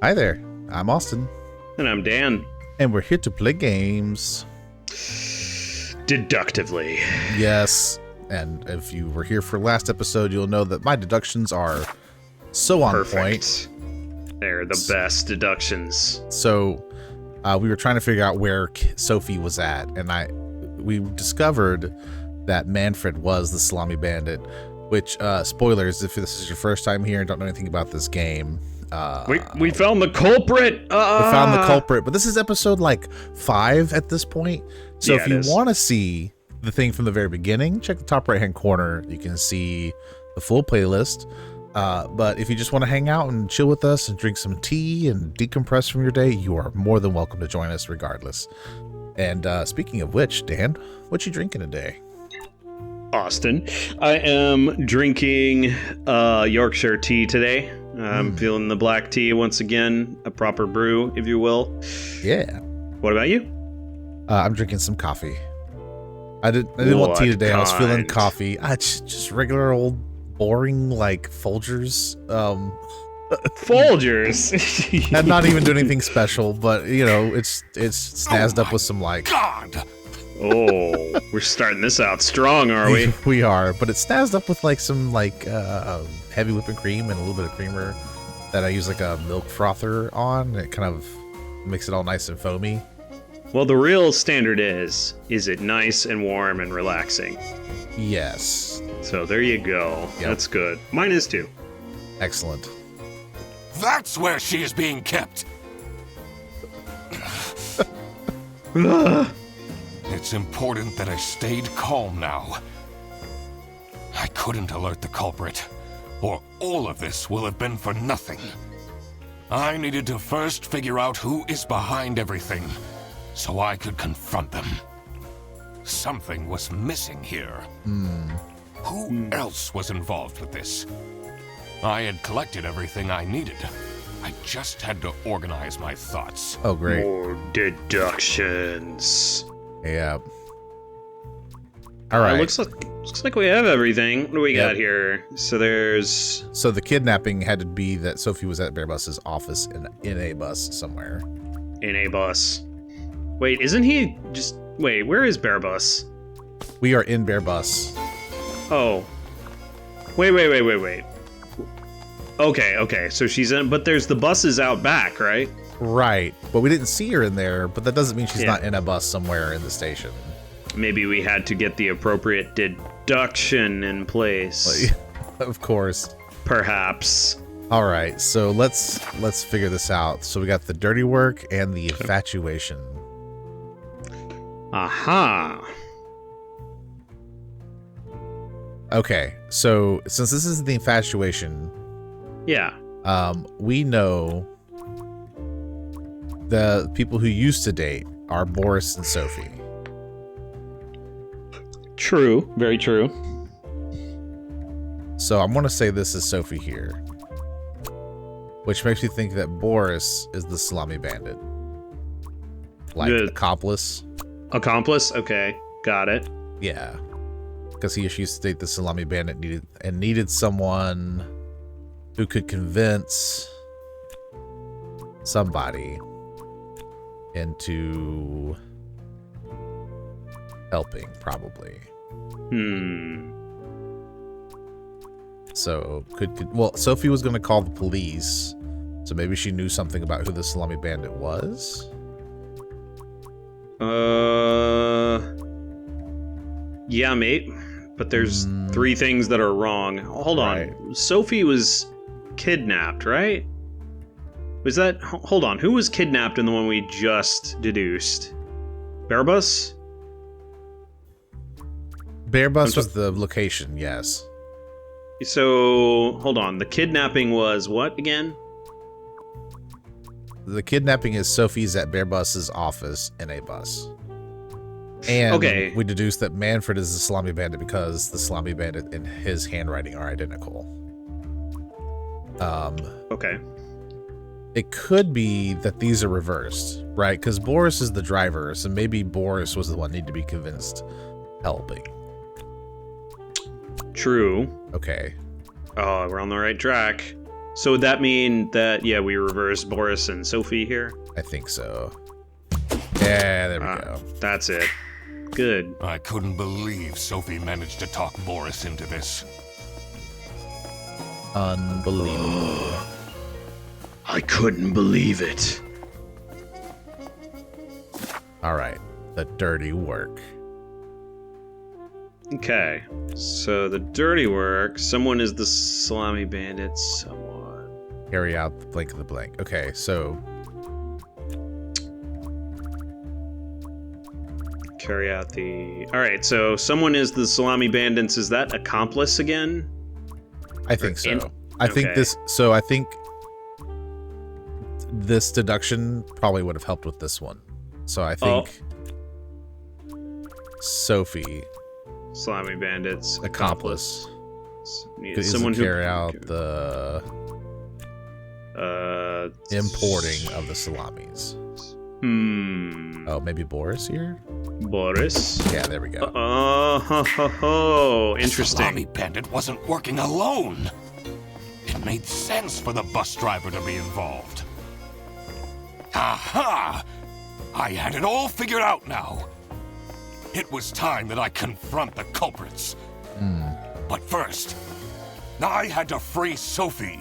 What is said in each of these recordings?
Hi there, I'm Austin. And I'm Dan. And we're here to play games. Deductively. Yes, and if you were here for last episode, you'll know that my deductions are so on point. They're the best deductions. So we were trying to figure out where Sophie was at, and we discovered that Manfred was the Salami Bandit, which, spoilers, if this is your first time here and don't know anything about this game, we found the culprit. We found the culprit, but this is episode like 5 at this point. So yeah, if you want to see the thing from the very beginning, check the top right hand corner. You can see the full playlist. But if you just want to hang out and chill with us and drink some tea and decompress from your day, you are more than welcome to join us regardless. And speaking of which, Dan, what you drinking today? Austin, I am drinking Yorkshire tea today. I'm feeling the black tea once again, a proper brew, if you will. Yeah. What about you? I'm drinking some coffee. I didn't want tea today. I was feeling coffee. Just regular old boring like Folgers. Folgers. I'm not even doing anything special, but you know, it's snazzed up with some like. God. Oh, we're starting this out strong, are we? We are, but it's snazzed up with like some like heavy whipping cream and a little bit of creamer that I use like a milk frother on. It kind of makes it all nice and foamy. Well, the real standard is it nice and warm and relaxing? Yes. So there you go. Yep. That's good. Mine is too. Excellent. That's where she is being kept. It's important that I stayed calm now. I couldn't alert the culprit, or all of this will have been for nothing. I needed to first figure out who is behind everything, so I could confront them. Something was missing here. Who else was involved with this? I had collected everything I needed. I just had to organize my thoughts. Oh, great. More deductions. Yeah. All right. Looks like we have everything. What do we got here? So the kidnapping had to be that Sophie was at Bearbus's office in a bus somewhere. In a bus. Wait, isn't he just... Wait, where is Bearbus? We are in Bearbus. Oh. Wait. Okay, so she's in... But there's the buses out back, right? Right, but we didn't see her in there, but that doesn't mean she's not in a bus somewhere in the station. Maybe we had to get the appropriate deduction in place. Of course. Perhaps. All right, so let's figure this out. So we got the dirty work and the infatuation. Aha. Okay, so since this is the infatuation, yeah, we know the people who used to date are Boris and Sophie. True, very true. So I'm going to say this is Sophie here, which makes me think that Boris is the Salami Bandit. Like accomplice. Accomplice? Okay, got it. Yeah, because he used to date the Salami Bandit needed someone who could convince somebody into helping, probably. So well, Sophie was going to call the police, so maybe she knew something about who the Salami Bandit was. Yeah, mate. But there's 3 things that are wrong. Hold on. Sophie was kidnapped, right? Was that... Hold on. Who was kidnapped in the one we just deduced? Bearbus? Bearbus was the location, yes. So, hold on. The kidnapping was what again? The kidnapping is Sophie's at Bearbus's office in a bus. And we deduced that Manfred is the Salami Bandit because the Salami Bandit and his handwriting are identical. Okay. It could be that these are reversed, right? Because Boris is the driver, so maybe Boris was the one need to be convinced helping. True. Okay. Oh, we're on the right track. So would that mean that, yeah, we reverse Boris and Sophie here? I think so. Yeah, there we go. That's it. Good. I couldn't believe Sophie managed to talk Boris into this. Unbelievable. I couldn't believe it. All right, the dirty work. Okay, so the dirty work. Someone is the Salami bandit. Someone. Carry out the blank of the blank. Okay, so Carry out the. All right, so someone is the Salami bandits. Is that accomplice again? I think so. In- I think okay. this. So I think this deduction probably would have helped with this one. So I think Sophie, Salami bandits accomplice, Need is someone to who carry out the importing of the salamis. Oh, maybe Boris here? Boris. Yeah, there we go. Oh, The interesting. Salami bandit wasn't working alone. It made sense for the bus driver to be involved. Aha! I had it all figured out now. It was time that I confront the culprits. But first, I had to free Sophie.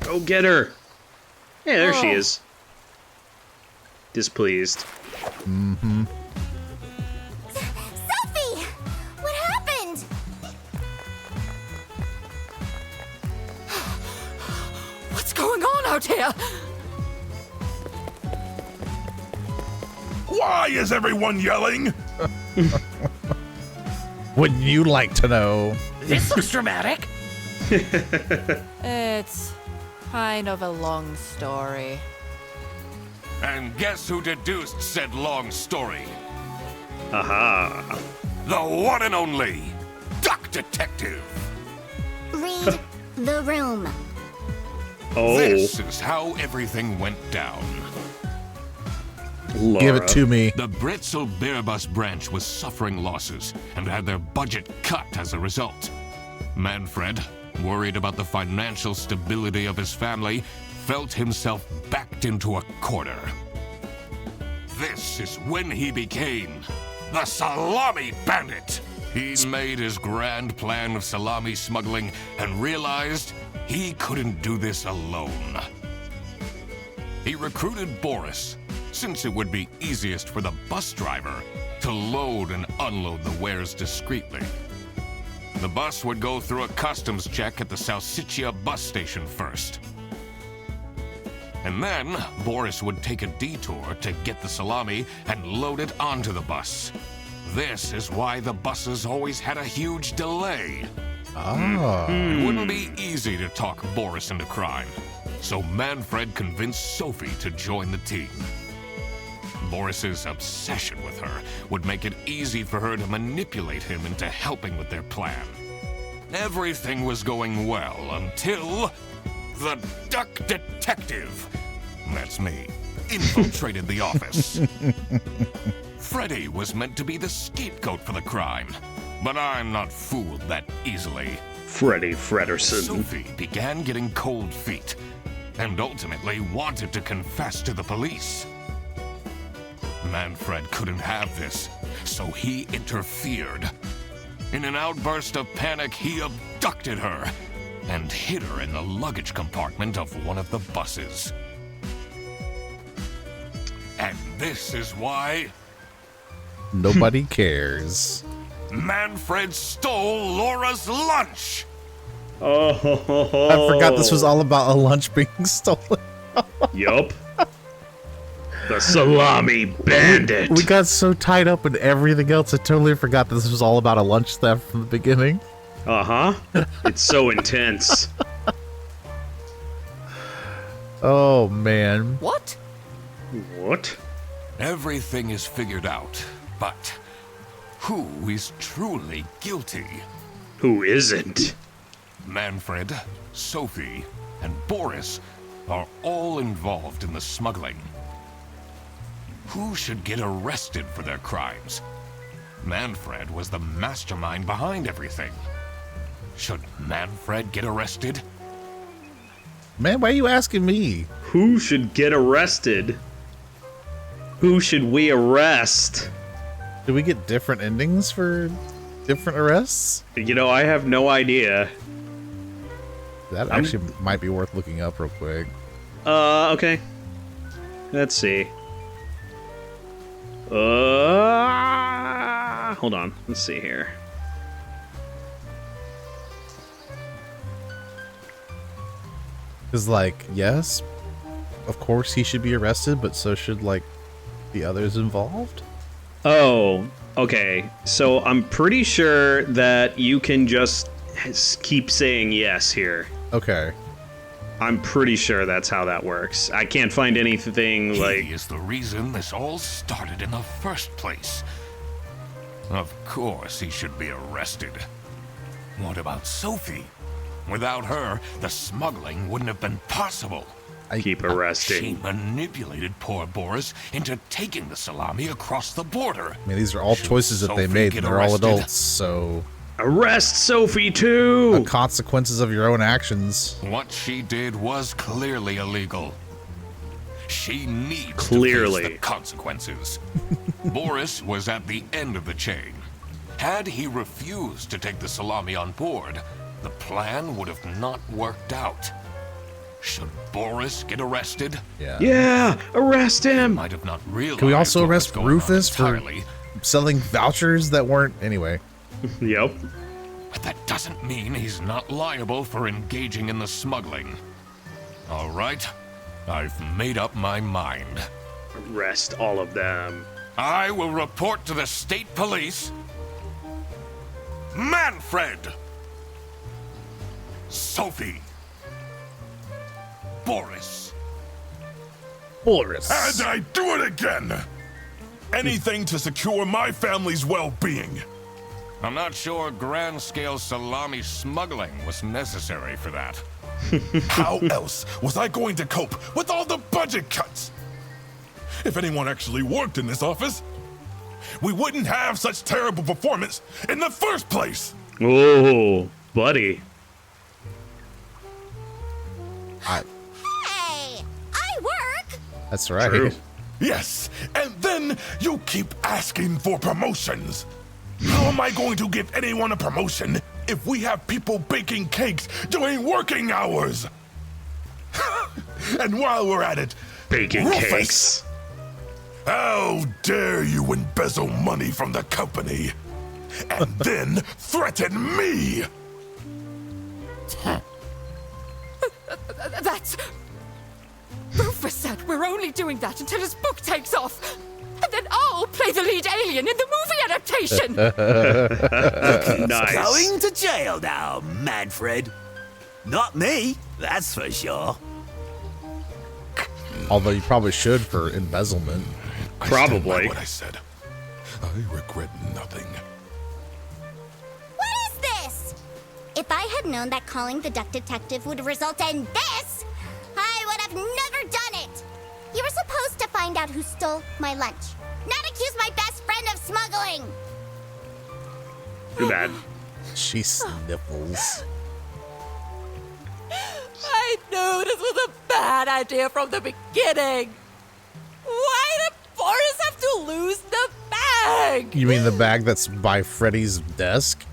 Go get her. Yeah, there she Oh. is. Displeased. Sophie! What happened? What's going on out here? Why is everyone yelling? Wouldn't you like to know? This looks dramatic. It's kind of a long story. And guess who deduced said long story? Aha. The one and only Duck Detective. Read the room. Oh, This is how everything went down. Laura. Give it to me. The Britzel Beerbus branch was suffering losses and had their budget cut as a result. Manfred, worried about the financial stability of his family, felt himself backed into a corner. This is when he became the Salami Bandit. He made his grand plan of salami smuggling and realized he couldn't do this alone. He recruited Boris, since it would be easiest for the bus driver to load and unload the wares discreetly. The bus would go through a customs check at the Salsiccia bus station first. And then Boris would take a detour to get the salami and load it onto the bus. This is why the buses always had a huge delay. Ah. It wouldn't be easy to talk Boris into crime, so Manfred convinced Sophie to join the team. Boris's obsession with her would make it easy for her to manipulate him into helping with their plan. Everything was going well until the Duck Detective, that's me, infiltrated the office. Freddy was meant to be the scapegoat for the crime, but I'm not fooled that easily. Freddie Frederson. Sophie began getting cold feet and ultimately wanted to confess to the police. Manfred couldn't have this, so he interfered. In an outburst of panic, he abducted her and hid her in the luggage compartment of one of the buses. And this is why Nobody cares. Manfred stole Laura's lunch. Oh, I forgot this was all about a lunch being stolen. Yup. The Salami Bandit. We got so tied up in everything else, I totally forgot this was all about a lunch theft from the beginning. Uh-huh. It's so intense. Oh, man. What? What? Everything is figured out, but who is truly guilty? Who isn't? Manfred, Sophie, and Boris are all involved in the smuggling. Who should get arrested for their crimes? Manfred was the mastermind behind everything. Should Manfred get arrested? Man, why are you asking me? Who should get arrested? Who should we arrest? Do we get different endings for different arrests? You know, I have no idea. That actually might be worth looking up real quick. Okay. Let's see. Hold on. Let's see here. Because, like, yes, of course he should be arrested, but so should, like, the others involved? Oh, okay. So I'm pretty sure that you can just keep saying yes here. Okay. I'm pretty sure that's how that works. I can't find anything like... He is the reason this all started in the first place. Of course he should be arrested. What about Sophie? Without her, the smuggling wouldn't have been possible. Keep She arresting. manipulated poor Boris into taking the salami across the border. I mean, these are all Should choices that they Sophie made, get and they're all arrested? adults, so... Arrest Sophie The too! consequences of your own actions. What she did was clearly illegal. She needs to Clearly. face the consequences. Boris was at the end of the chain. Had he refused to take the salami on board, the plan would have not worked out. Should Boris get arrested? Yeah. Yeah! Arrest him! Might have not realized. Can we also what was arrest going on Rufus for entirely, selling vouchers that weren't... Anyway. Yep. but that doesn't mean he's not liable for engaging in the smuggling. All right, I've made up my mind. Arrest all of them. I will report to the state police. Manfred! Sophie! Boris! Boris. And I do it again! Anything to secure my family's well-being. I'm not sure grand-scale salami smuggling was necessary for that. How else was I going to cope with all the budget cuts? If anyone actually worked in this office, we wouldn't have such terrible performance in the first place. Oh, buddy. Hey, I work. That's right. True. Yes, and then you keep asking for promotions. How am I going to give anyone a promotion if we have people baking cakes during working hours? And while we're at it, Baking Rufus, cakes. how dare you embezzle money from the company and then threaten me? That's... Rufus said we're only doing that until his book takes off. And then I'll play the lead alien in the movie adaptation. Nice. Going to jail now, Manfred. Not me, that's for sure. Although you probably should for embezzlement. I stand by Probably. what I said. I regret nothing. What is this? If I had known that calling the duck detective would result in this, I would have never done it. You were supposed to find out who stole my lunch, not accuse my best friend of smuggling. Too bad. She sniffles. I knew this was a bad idea from the beginning. Why did Boris have to lose the bag? You mean the bag that's by Freddy's desk?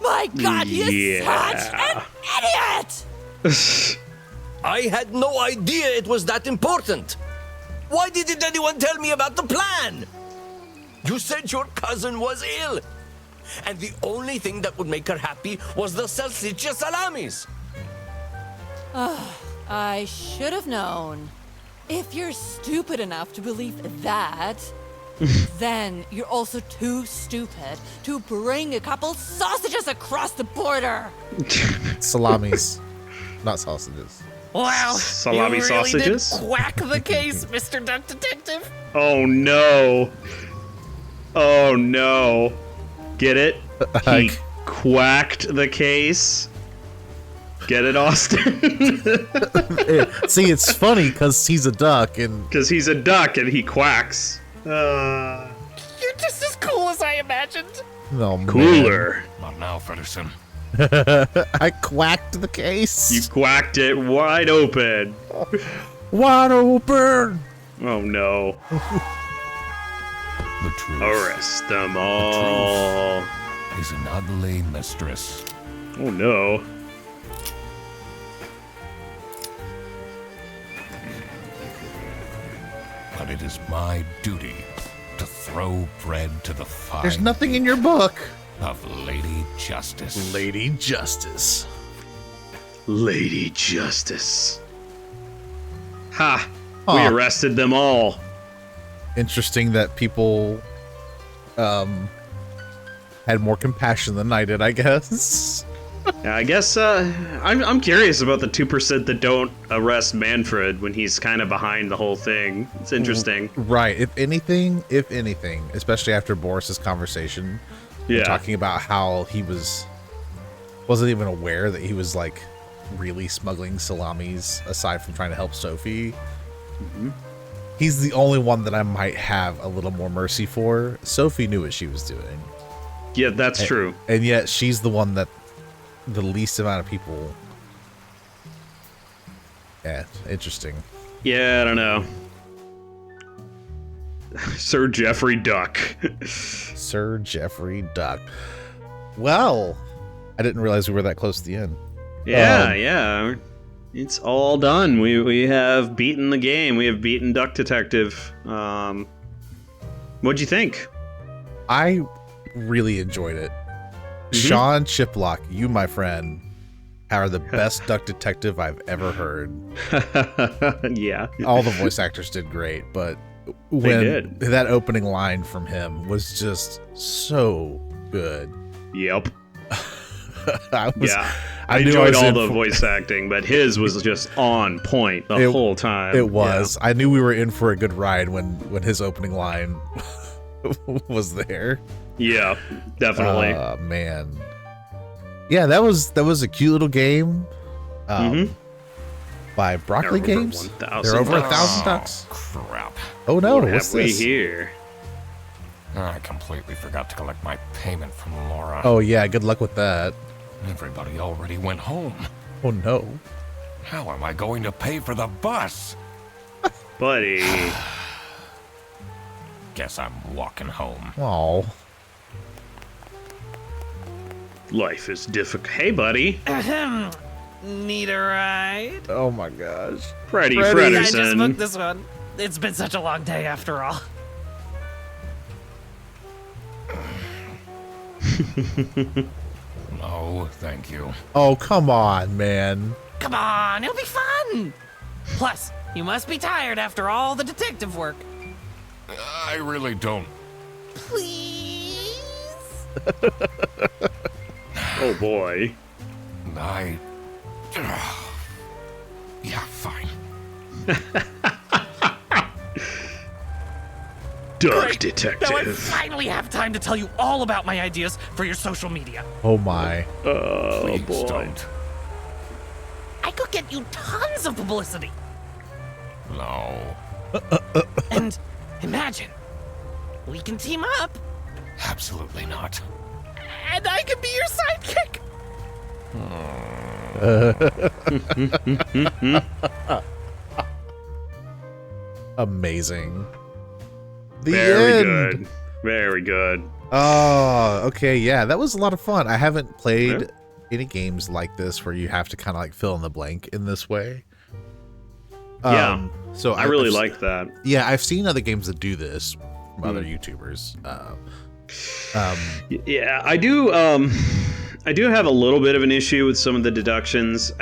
My God, he is Yeah. such an idiot! I had no idea it was that important. Why didn't anyone tell me about the plan? You said your cousin was ill, and the only thing that would make her happy was the salsiccia salamis. I should have known. If you're stupid enough to believe that, then you're also too stupid to bring a couple sausages across the border. Salamis. Not sausages. Well, Salami you really sausages? did quack the case, Mr. Duck Detective. Oh no. Oh no. Get it? He quacked the case. Get it, Austin? See, it's funny because he's a duck and Because he's a duck and he quacks. You're just as cool as I imagined. no man. Cooler. Not now, Fredderson. I quacked the case. You quacked it wide open. Wide open. Oh no. The truth Arrest them all. is an ugly mistress. Oh no. But it is my duty to throw bread to the fire There's nothing in your book. of Lady Justice. Lady Justice. Lady Justice. Ha! We Huh. arrested them all. Interesting that people had more compassion than I did, I guess. Yeah, I guess I'm curious about the 2% that don't arrest Manfred when he's kind of behind the whole thing. It's interesting. Right. If anything, especially after Boris's conversation, Yeah. talking about how he wasn't even aware that he was like really smuggling salamis aside from trying to help Sophie. He's the only one that I might have a little more mercy for. Sophie knew what she was doing. Yeah, that's true. And yet she's the one that the least amount of people. Yeah, interesting. Yeah, I don't know. Sir Jeffrey Duck. Sir Jeffrey Duck. Well, I didn't realize we were that close to the end. Yeah, yeah. It's all done. We have beaten the game. We have beaten Duck Detective. What'd you think? I really enjoyed it. Sean Chiplock, you, my friend, are the best Duck Detective I've ever heard. Yeah. All the voice actors did great, but did. that opening line from him was just so good. Yep. I I knew enjoyed was all in the for- voice acting, but his was just on point the whole time. It was. I knew we were in for a good ride when his opening line was there. Yeah, definitely. Man. Yeah, that was a cute little game. By Broccoli They're over Games. 1,000 They're over bucks. 1,000 ducks. Crap. Oh no, What what's have we this? here? I completely forgot to collect my payment from Laura. Oh yeah, good luck with that. Everybody already went home. Oh no. How am I going to pay for the bus? Buddy. Guess I'm walking home. Oh. Life is difficult. Hey, buddy. Ahem. Need a ride? Oh my gosh. Freddie Freddie. I just booked Frederson. this one. It's been such a long day after all. No, thank you. Oh, come on, man. Come on, it'll be fun. Plus, you must be tired after all the detective work. I really don't. Please? Oh, boy. Yeah, fine. Duck Great. Detective. Now I finally have time to tell you all about my ideas for your social media. Oh my. Oh, Please boy. don't. I could get you tons of publicity. No. And imagine, we can team up, Absolutely not. and I can be your sidekick. Amazing. The Very end. good. Very good. Oh, okay. Yeah, that was a lot of fun. I haven't played Yeah. any games like this where you have to kind of like fill in the blank in this way. Yeah. So I really I've- like that. Yeah, I've seen other games that do this from other Hmm. YouTubers. Yeah, I do. I do have a little bit of an issue with some of the deductions.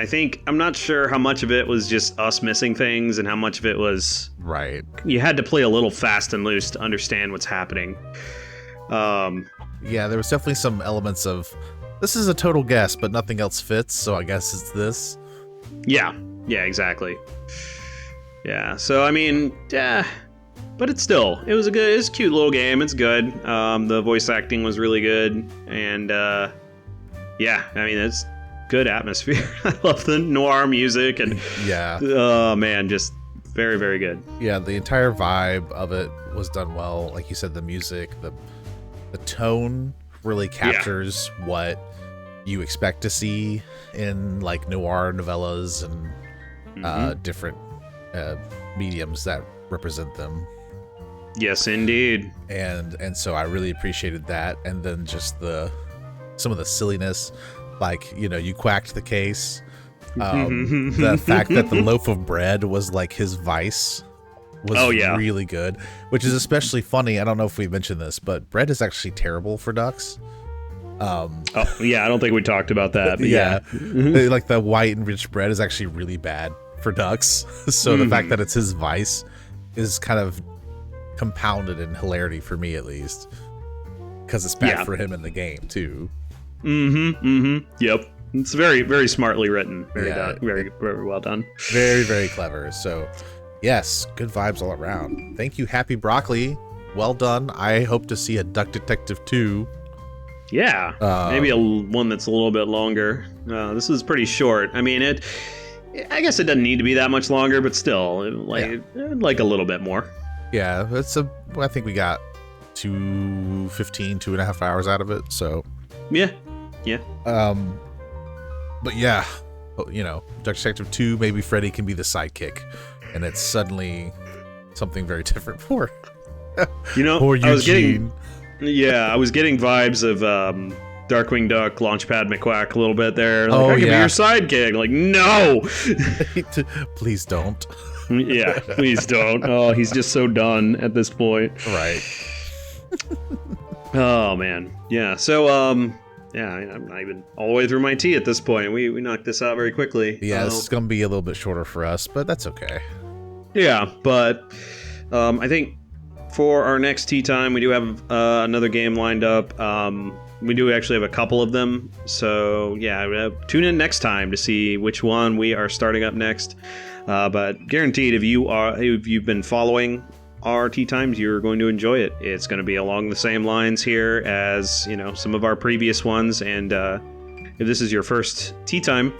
I'm not sure how much of it was just us missing things and how much of it was Right. you had to play a little fast and loose to understand what's happening. Yeah, there was definitely some elements of this is a total guess, but nothing else fits, so I guess it's this. Yeah, exactly. Yeah, so I mean, yeah, but it was a cute little game. It's good. The voice acting was really good, and yeah, I mean, it's good atmosphere. I love the noir music, and Yeah. oh man, just very, very good. Yeah, the entire vibe of it was done well. Like you said, the music, the tone really captures what you expect to see in like noir novellas and different mediums that represent them. Yes, indeed. And so I really appreciated that. And then just some of the silliness, like, you know, you quacked the case. The fact that the loaf of bread was like his vice was really good, which is especially funny. I don't know if we mentioned this, but bread is actually terrible for ducks. I don't think we talked about that, but yeah. Like the white enriched bread is actually really bad for ducks. So the fact that it's his vice is kind of compounded in hilarity for me, at least, because it's bad for him in the game too. Yep. It's very, very smartly written. Very, very well done. Very, very clever. So, yes, good vibes all around. Thank you, Happy Broccoli. Well done. I hope to see a Duck Detective 2. Yeah, maybe one that's a little bit longer. This is pretty short. I mean, I guess it doesn't need to be that much longer, but still, like a little bit more. Yeah, I think we got 2.5 hours out of it. So, yeah. But yeah, you know, Duck Detective 2, maybe Freddy can be the sidekick, and it's suddenly something very different for for Eugene. I was getting vibes of Darkwing Duck, Launchpad McQuack a little bit there. Like, I could be your sidekick. Like, no! Please don't. Yeah, please don't. Oh, he's just so done at this point. Right. Oh, man. Yeah, so, I'm not even all the way through my tea at this point. We knocked this out very quickly. Yeah, this is going to be a little bit shorter for us, but that's okay. Yeah, but I think for our next tea time, we do have another game lined up. We do actually have a couple of them. So, yeah, tune in next time to see which one we are starting up next. But guaranteed, if you've been following our tea times, you're going to enjoy it. It's going to be along the same lines here as, you know, some of our previous ones. And if this is your first tea time,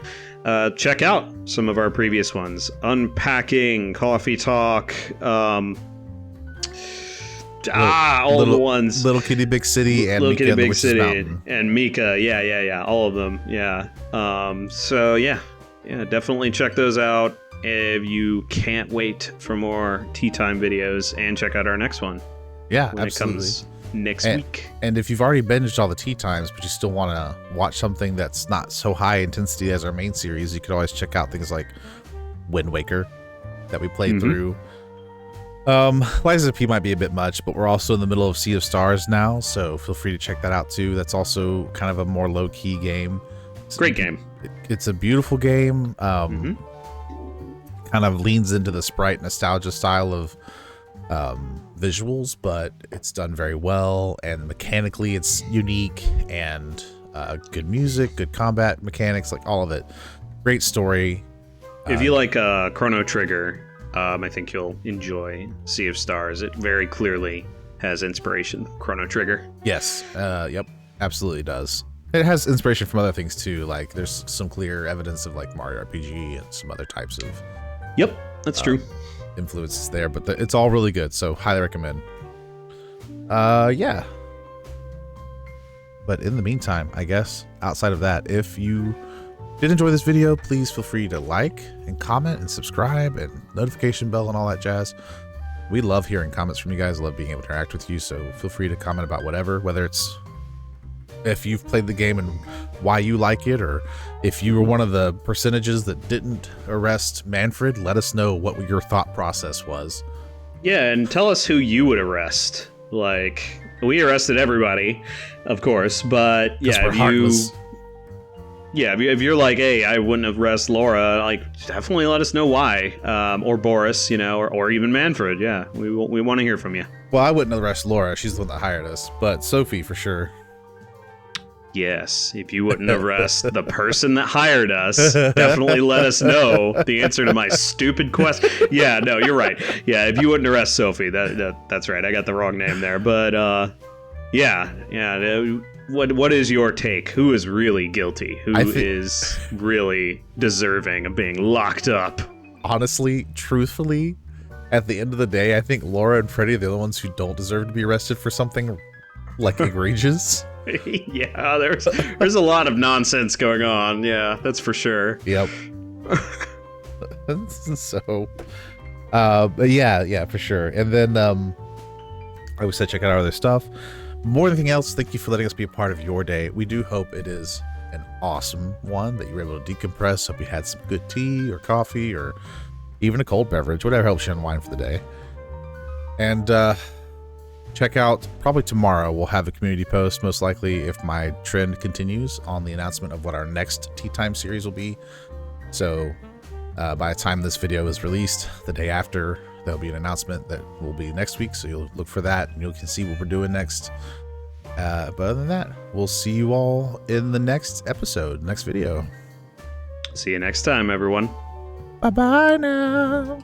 check out some of our previous ones. Unpacking, Coffee Talk, all the ones. Little Kitty Big City and Little Mika Kitty and the Big Witch's City Mountain. and Mika. Yeah. All of them. Yeah. So yeah, definitely check those out. If you can't wait for more tea time videos, and check out our next one. Yeah, when absolutely. It comes next week. And if you've already binged all the tea times, but you still want to watch something that's not so high intensity as our main series, you could always check out things like Wind Waker that we played through. Lies of P might be a bit much, but we're also in the middle of Sea of Stars now, so feel free to check that out too. That's also kind of a more low-key game. Great game. It's a beautiful game. Kind of leans into the sprite nostalgia style of visuals, but it's done very well, and mechanically it's unique, and good music, good combat mechanics, like all of it. Great story. If you like Chrono Trigger, I think you'll enjoy Sea of Stars. It very clearly has inspiration from Chrono Trigger. Yes. Yep. Absolutely does. It has inspiration from other things too. Like there's some clear evidence of like Mario RPG and some other types of that's true. Influences there, but it's all really good, so highly recommend. Yeah. But in the meantime, I guess outside of that, if you did enjoy this video, please feel free to like and comment and subscribe and notification bell and all that jazz. We love hearing comments from you guys. I love being able to interact with you, so feel free to comment about whatever, whether it's if you've played the game and why you like it, or if you were one of the percentages that didn't arrest Manfred, let us know what your thought process was. Yeah, and tell us who you would arrest. Like, we arrested everybody, of course, but yeah, if you're like, hey, I wouldn't arrest Laura, like, definitely let us know why. Or Boris, you know, or even Manfred. Yeah, we want to hear from you. Well, I wouldn't arrest Laura. She's the one that hired us, but Sophie for sure. Yes, if you wouldn't arrest the person that hired us, definitely let us know the answer to my stupid question. Yeah, no, you're right. Yeah, if you wouldn't arrest Sophie, that's right. I got the wrong name there. But yeah. What is your take? Who is really guilty? Who is really deserving of being locked up? Honestly, truthfully, at the end of the day, I think Laura and Freddy are the only ones who don't deserve to be arrested for something like egregious. Yeah, there's a lot of nonsense going on. Yeah, that's for sure. Yep. So, but yeah, for sure. And then, I always said check out our other stuff. More than anything else, thank you for letting us be a part of your day. We do hope it is an awesome one, that you were able to decompress. Hope you had some good tea or coffee or even a cold beverage, whatever helps you unwind for the day. And check out, probably tomorrow, we'll have a community post, most likely, if my trend continues, on the announcement of what our next Tea Time series will be. So by the time this video is released, the day after, there'll be an announcement that will be next week. So you'll look for that and you can see what we're doing next. But other than that, we'll see you all in the next episode, next video. See you next time, everyone. Bye-bye now.